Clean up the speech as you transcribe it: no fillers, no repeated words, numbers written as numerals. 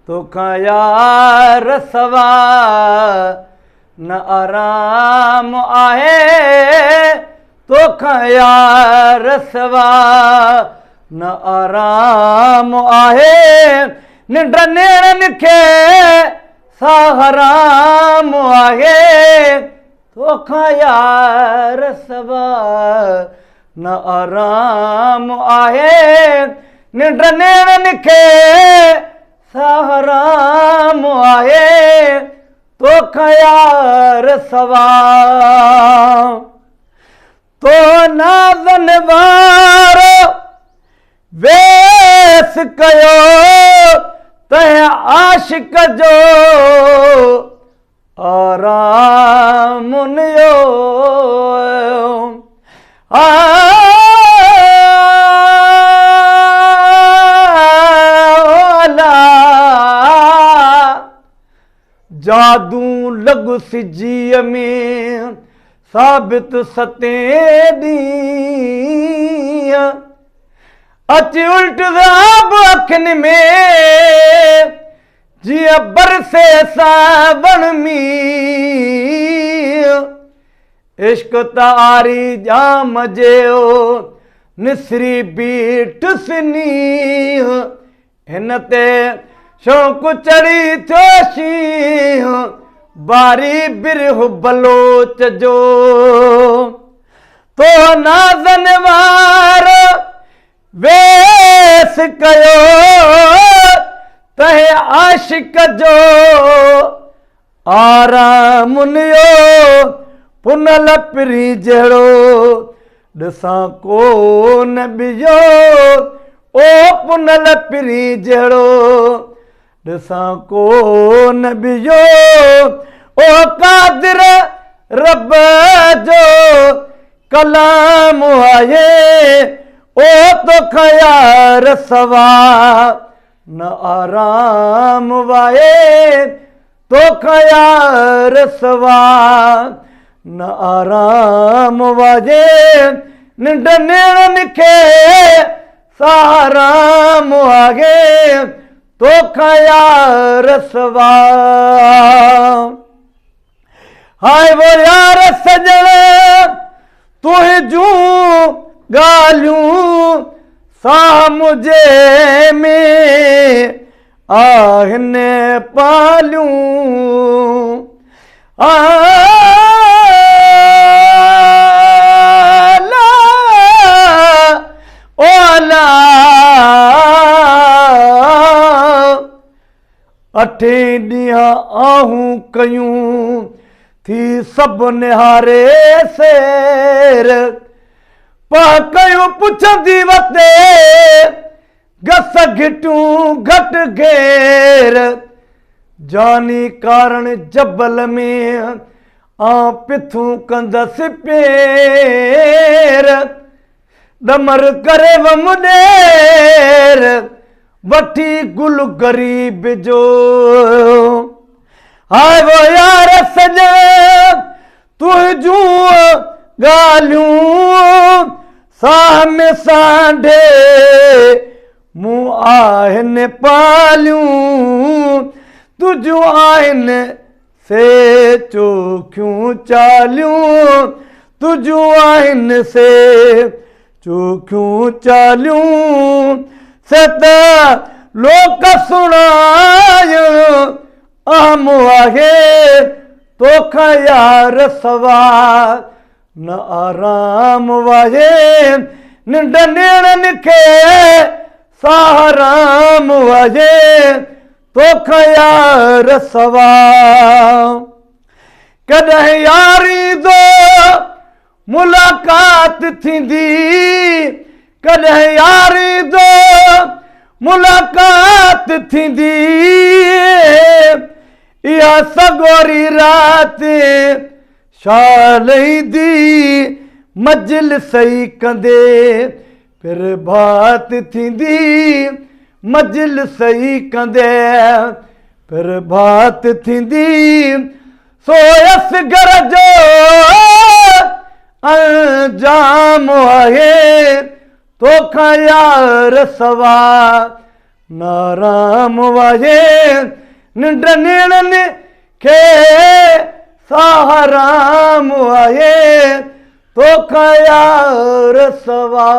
तोखा यार सवा न आराम आहे, तोखा यार सवा न आराम आहे, निंड नेणनि खे सा हराम आहे, तोखा यार सवा न आराम आहे, निंड नेणनि खे सा हराम आहे, तोखा यार सवा तो नाज़न वारो वेस कयो तंहिं आशिक जो आराम नियो जादू लॻु सिजीअ में साबित सतें ॾींहं अची उल्ट ज़ाब अखियुनि में जीअं बरसे सावण मींहुं इश्क तारी जाम जो निसरी बीठ सिनीह हिन ते शौक़ु चढ़ी थियो शींहुं बारी बिरह बलोच जो तो नाज़न वारो वेस कयो तंहिं आशिक जो आराम नियो पुनल पिरी जहिड़ो ॾिसां कोन ॿियो ओ पुनल पिरी जहिड़ो ॾिसां कोन ॿियो ओ कादिर रब जो कलाम आहे ओ तोखा यार सवा न आराम वाहे तोखा यार सवा न आराम वाहे निंड नेणनि खे सा हराम आहे तोखा यार सवा हाय वो यार सजण तुंहिंजूं ॻाल्हियूं सामुझे में आहिनि पालियूं अठे ॾींहं आहूं कयूं थी सभु निहारे सेर पा कयूं पुछंदी वते गस घिटूं घट घेर जानी कारण जबल में आ पिथूं कंदसि पेर दमर करे व मुॾेर वठी गुल गरीब जो हाय वो यार सजण तुंहिंजूं ॻाल्हियूं सामे सांढे मूं आहिनि पालियूं तुंहिंजूं आहिनि से चोखियूं चालियूं तुंहिंजूं आहिनि से चोखियूं चालियूं से त लोक सुणाइण आम आहे तोखा यार सवा न आराम वाहे निंड नेणनि खे सा हराम वाहे तोखा यार सवा कॾहिं यारी दो मुलाक़ात थींदी कॾहिं यारी दो मुलाक़ात थींदी इहा सगोरी राति शालईंदी मजिल सही कंदे फिर बात थींदी मजिल सही कंदे फिर बात थींदी सोयस घर जो अंजाम आहे तोखा यार सवा नाराम वाहे निंड नेणनि खे सहाराम आहे तोखा यार सवा